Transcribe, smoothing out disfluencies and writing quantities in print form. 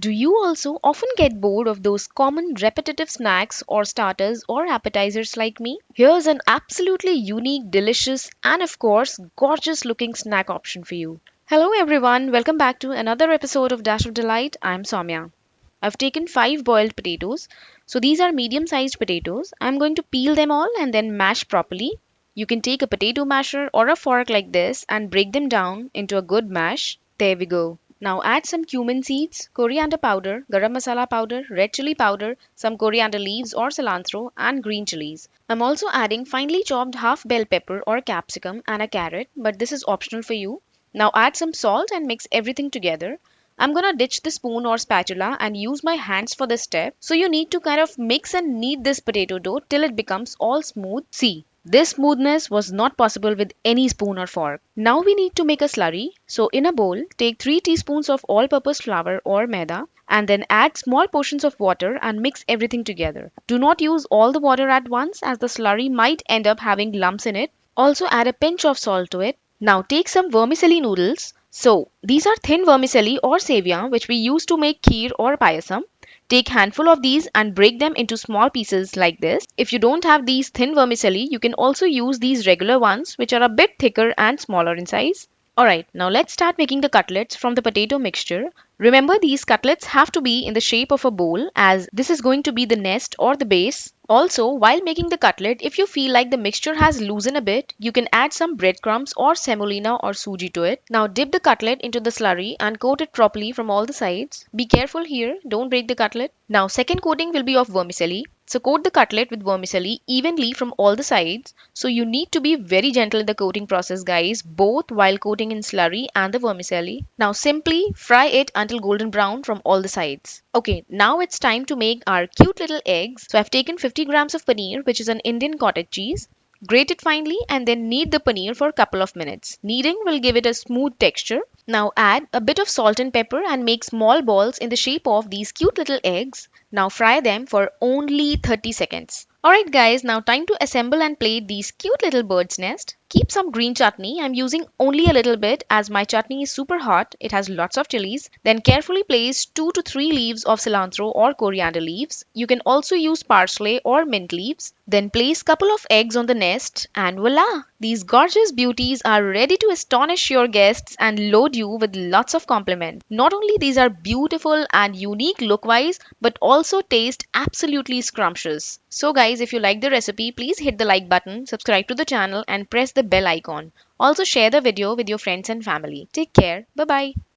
Do you also often get bored of those common repetitive snacks or starters or appetizers like me? Here's an absolutely unique, delicious, and of course, gorgeous looking snack option for you. Hello everyone, welcome back to another episode of Dash of Delight. I'm Soumya. I've taken 5 boiled potatoes. So these are medium sized potatoes. I'm going to peel them all and then mash properly. You can take a potato masher or a fork like this and break them down into a good mash. There we go. Now add some cumin seeds, coriander powder, garam masala powder, red chili powder, some coriander leaves or cilantro, and green chilies. I'm also adding finely chopped half bell pepper or capsicum and a carrot, but this is optional for you. Now add some salt and mix everything together. I'm gonna ditch the spoon or spatula and use my hands for this step. So you need to kind of mix and knead this potato dough till it becomes all smooth. See, this smoothness was not possible with any spoon or fork. Now we need to make a slurry. So in a bowl, take 3 teaspoons of all-purpose flour or maida and then add small portions of water and mix everything together. Do not use all the water at once as the slurry might end up having lumps in it. Also add a pinch of salt to it. Now take some vermicelli noodles. So these are thin vermicelli or sevia which we use to make kheer or payasam. Take handful of these and break them into small pieces like this. If you don't have these thin vermicelli, you can also use these regular ones which are a bit thicker and smaller in size. Alright, now let's start making the cutlets from the potato mixture. Remember, these cutlets have to be in the shape of a bowl as this is going to be the nest or the base. Also, while making the cutlet, if you feel like the mixture has loosened a bit, you can add some breadcrumbs or semolina or suji to it. Now dip the cutlet into the slurry and coat it properly from all the sides. Be careful here, don't break the cutlet. Now second coating will be of vermicelli. So coat the cutlet with vermicelli evenly from all the sides. So you need to be very gentle in the coating process guys, both while coating in slurry and the vermicelli. Now simply fry it until golden brown from all the sides. Okay, now it's time to make our cute little eggs. So I've taken 50 grams of paneer, which is an Indian cottage cheese. Grate it finely and then knead the paneer for a couple of minutes. Kneading will give it a smooth texture. Now add a bit of salt and pepper and make small balls in the shape of these cute little eggs. Now fry them for only 30 seconds. Alright guys, now time to assemble and plate these cute little bird's nest. Keep some green chutney. I'm using only a little bit as my chutney is super hot. It has lots of chilies. Then carefully place 2 to 3 leaves of cilantro or coriander leaves. You can also use parsley or mint leaves. Then place couple of eggs on the nest and voila! These gorgeous beauties are ready to astonish your guests and load you with lots of compliments. Not only these are beautiful and unique look-wise, but also taste absolutely scrumptious. So guys, if you like the recipe, please hit the like button, subscribe to the channel and press the bell icon. Also share the video with your friends and family. Take care. Bye bye.